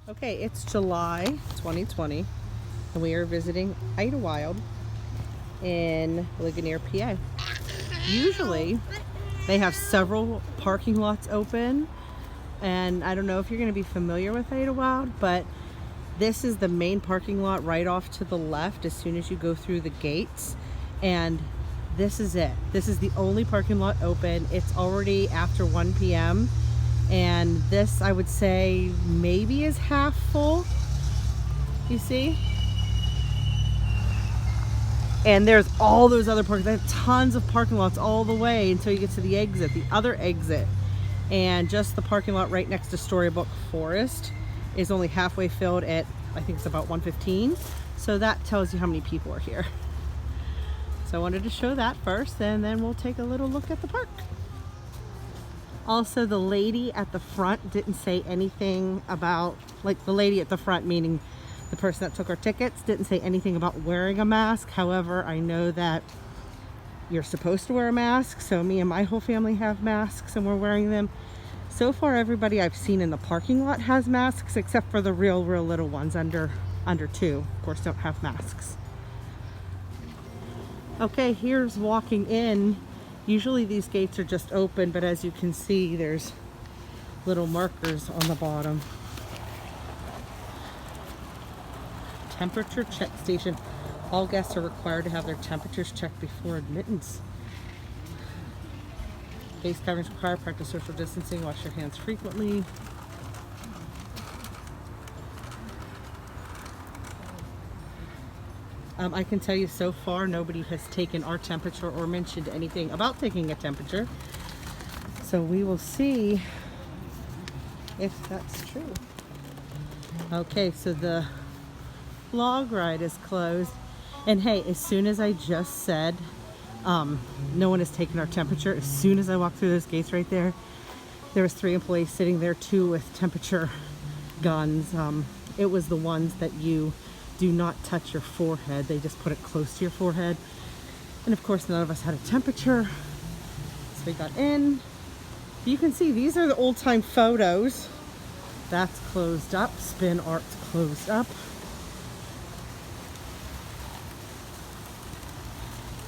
Okay, it's July 2020 and we are visiting Idlewild in Ligonier, PA. Usually they have several parking lots open, and I don't know if you're going to be familiar with Idlewild, but this is the main parking lot right off to the left as soon as you go through the gates, and this is it. This is the only parking lot open. It's already after 1 p.m. and this, I would say, maybe is half full. You see? And there's all those other parking. They have tons of parking lots all the way until you get to the exit, the other exit. And just the parking lot right next to Storybook Forest is only halfway filled at, I think it's about 1:15. So that tells you how many people are here. So I wanted to show that first, and then we'll take a little look at the park. Also, the lady at the front didn't say anything about, like the lady at the front, meaning the person that took our tickets, didn't say anything about wearing a mask. However, I know that you're supposed to wear a mask, so me and my whole family have masks and we're wearing them. So far, everybody I've seen in the parking lot has masks, except for the real little ones under 2, of course, don't have masks. Okay, here's walking in. Usually these gates are just open, but as you can see, there's little markers on the bottom. Temperature check station. All guests are required to have their temperatures checked before admittance. Face coverings required. Practice social distancing. Wash your hands frequently. I can tell you so far nobody has taken our temperature or mentioned anything about taking a temperature. So we will see if that's true. Okay, so the log ride is closed. And hey, as soon as I just said no one has taken our temperature, as soon as I walked through those gates right there, there was 3 employees sitting there, 2 with temperature guns. It was the ones that you do not touch your forehead. They just put it close to your forehead. And of course, none of us had a temperature. So we got in. You can see these are the old time photos. That's closed up. Spin Art's closed up.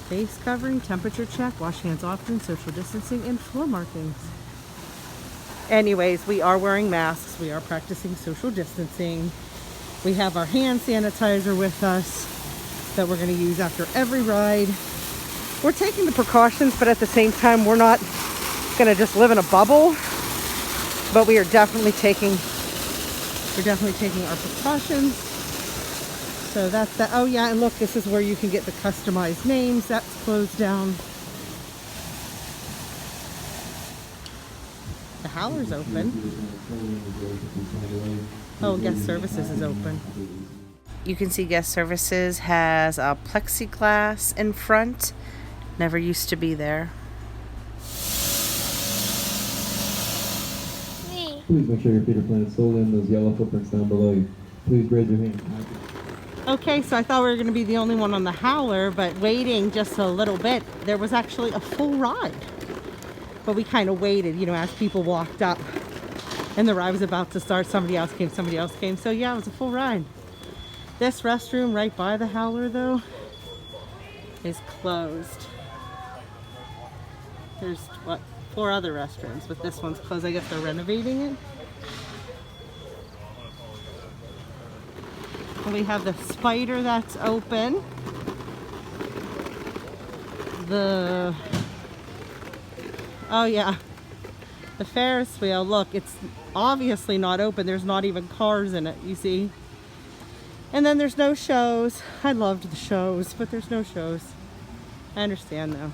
Face covering, temperature check, wash hands often, social distancing, and floor markings. Anyways, we are wearing masks. We are practicing social distancing. We have our hand sanitizer with us that we're going to use after every ride. We're taking the precautions, but at the same time, we're not going to just live in a bubble. But we are definitely taking our precautions. So that's that. Oh yeah, and look, this is where you can get the customized names. That's closed down. The howler's open. Oh, guest services is open. You can see guest services has a plexiglass in front. Never used to be there. Please make sure your feet are planted solely in those yellow footprints down below you. Please raise your hand. Okay, so I thought we were going to be the only one on the howler, but waiting just a little bit, there was actually a full ride. But we kind of waited, you know, as people walked up. And the ride was about to start, somebody else came. So yeah, it was a full ride. This restroom right by the howler, though, is closed. There's, 4 other restrooms, but this one's closed. I guess they're renovating it. And we have the spider that's open. Oh yeah, the Ferris wheel. Look, it's obviously not open. There's not even cars in it, you see. And then there's no shows. I loved the shows, but there's no shows. I understand though.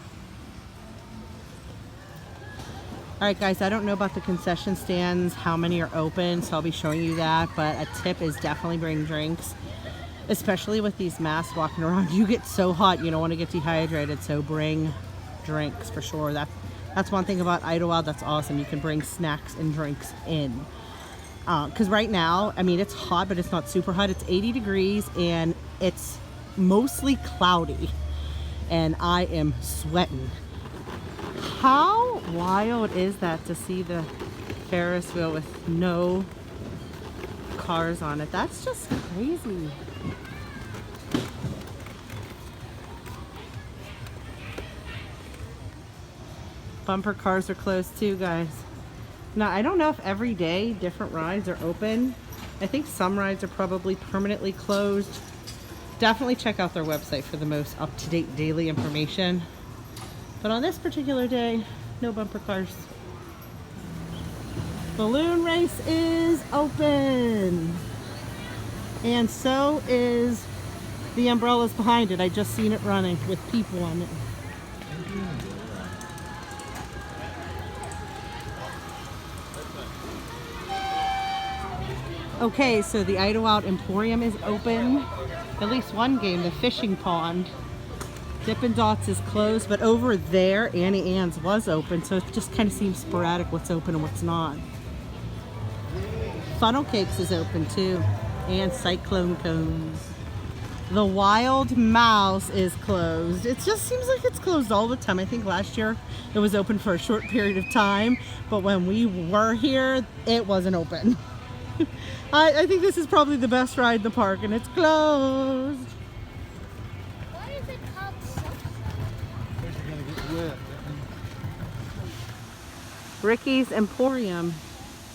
Alright guys, I don't know about the concession stands, how many are open, so I'll be showing you that, but a tip is definitely bring drinks. Especially with these masks walking around, you get so hot, you don't want to get dehydrated, so bring drinks for sure. That's one thing about Idlewild that's awesome. You can bring snacks and drinks in. Because right now, I mean, it's hot, but it's not super hot. It's 80 degrees and it's mostly cloudy. And I am sweating. How wild is that to see the Ferris wheel with no cars on it. That's just crazy. Bumper cars are closed too, guys. Now, I don't know if every day different rides are open. I think some rides are probably permanently closed. Definitely check out their website for the most up-to-date daily information. But on this particular day, no bumper cars. Balloon race is open. And so is the umbrellas behind it. I just seen it running with people on it. Okay, so the Idlewild Emporium is open. At least one game, the fishing pond. Dippin' Dots is closed, but over there, Annie Ann's was open, so it just kind of seems sporadic what's open and what's not. Funnel Cakes is open too, and Cyclone Cones. The Wild Mouse is closed. It just seems like it's closed all the time. I think last year it was open for a short period of time, but when we were here, it wasn't open. I think this is probably the best ride in the park, and it's closed. Why is it called Subside? Because you're going to get wet. Ricky's Emporium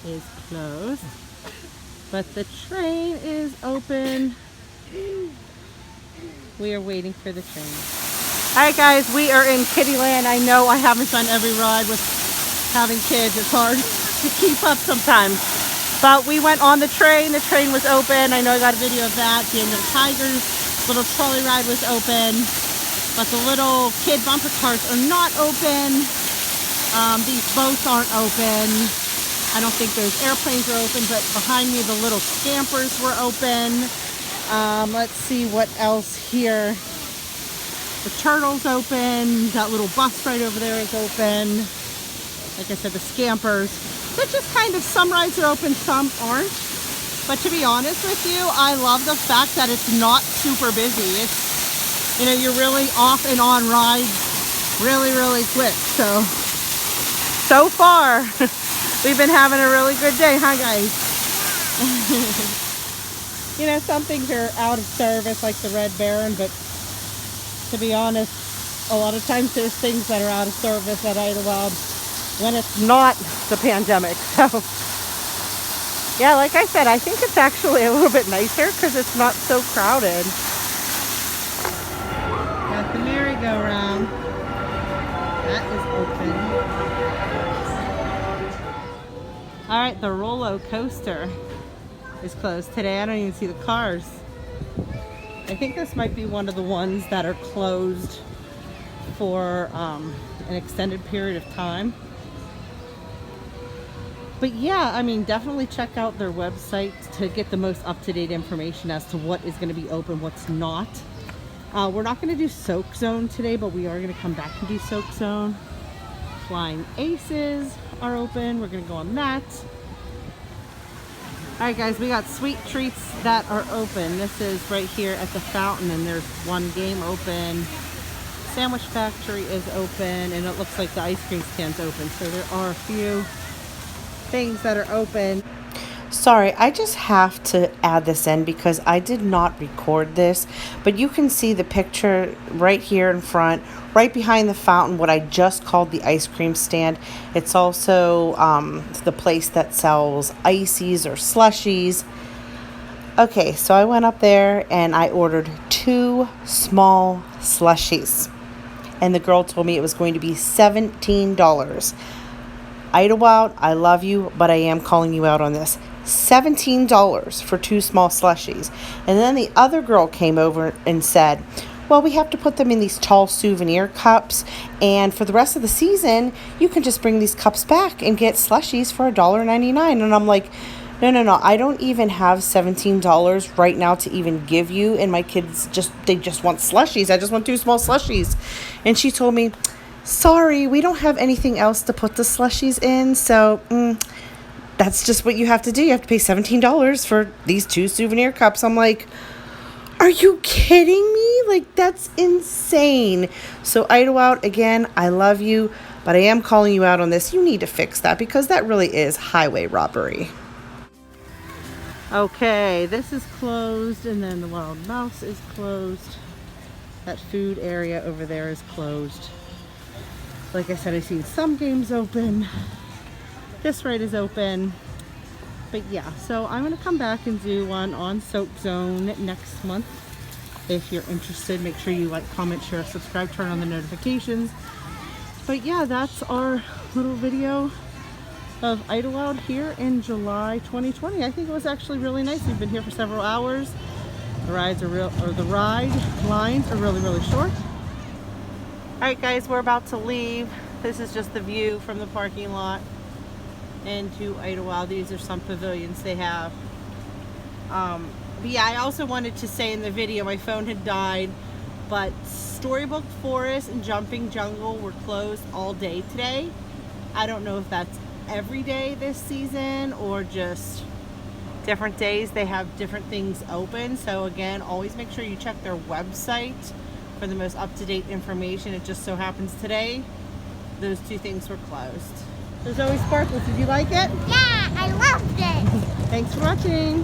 is closed, but the train is open. We are waiting for the train. Alright guys, we are in Kittyland. I know I haven't done every ride with having kids. It's hard to keep up sometimes. But we went on the train was open. I know I got a video of that. Daniel Tiger's little trolley ride was open. But the little kid bumper cars are not open. These boats aren't open. I don't think those airplanes are open, but behind me the little campers were open. Let's see what else here. The turtle's open. That little bus right over there is open. Like I said, the Scampers. So it's just kind of, some rides are open, some aren't. But to be honest with you, I love the fact that it's not super busy. It's, you know, you're really off and on rides really, really quick. So far, we've been having a really good day, huh guys? You know, some things are out of service, like the Red Baron, but to be honest, a lot of times there's things that are out of service at Idlewild when it's not the pandemic. So yeah, like I said, I think it's actually a little bit nicer because it's not so crowded. Got the merry-go-round. That is open. All right, the Rolo coaster is closed today. I don't even see the cars. I think this might be one of the ones that are closed for an extended period of time. But yeah, I mean, definitely check out their website to get the most up-to-date information as to what is going to be open, what's not. We're not going to do Soak Zone today, but we are going to come back and do Soak Zone. Flying Aces are open. We're going to go on that. Alright guys, we got Sweet Treats that are open. This is right here at the fountain, and there's one game open. Sandwich Factory is open, and it looks like the ice cream stand's open. So there are a few things that are open. Sorry, I just have to add this in because I did not record this, but you can see the picture right here in front, right behind the fountain, what I just called the ice cream stand. It's also the place that sells ices or slushies. Okay, so I went up there and I ordered 2 small slushies, and the girl told me it was going to be $17. Idlewild, I love you, but I am calling you out on this. $17 for 2 small slushies. And then the other girl came over and said, well, we have to put them in these tall souvenir cups, and for the rest of the season, you can just bring these cups back and get slushies for $1.99. And I'm like, no, I don't even have $17 right now to even give you, and my kids they just want slushies. I just want 2 small slushies. And she told me, sorry, we don't have anything else to put the slushies in, so that's just what you have to do. You have to pay $17 for these 2 souvenir cups. I'm like, are you kidding me? Like, that's insane. So Idlewild, again, I love you, but I am calling you out on this. You need to fix that because that really is highway robbery. Okay, this is closed, and then the Wild Mouse is closed. That food area over there is closed. Like I said, I've seen some games open. This right is open. But yeah, so I'm gonna come back and do one on Soap Zone next month. If you're interested, make sure you like, comment, share, subscribe, turn on the notifications. But yeah, that's our little video of Idlewild here in July 2020. I think it was actually really nice. We've been here for several hours. The rides are the ride lines are really short. All right, guys, we're about to leave. This is just the view from the parking lot into Idlewild. These are some pavilions they have. But yeah, I also wanted to say in the video, my phone had died, but Storybook Forest and Jumping Jungle were closed all day today. I don't know if that's every day this season or just different days they have different things open. So again, always make sure you check their website for the most up-to-date information. It just so happens today those two things were closed. There's always Sparkles. Did you like it? Yeah, I loved it. Thanks for watching.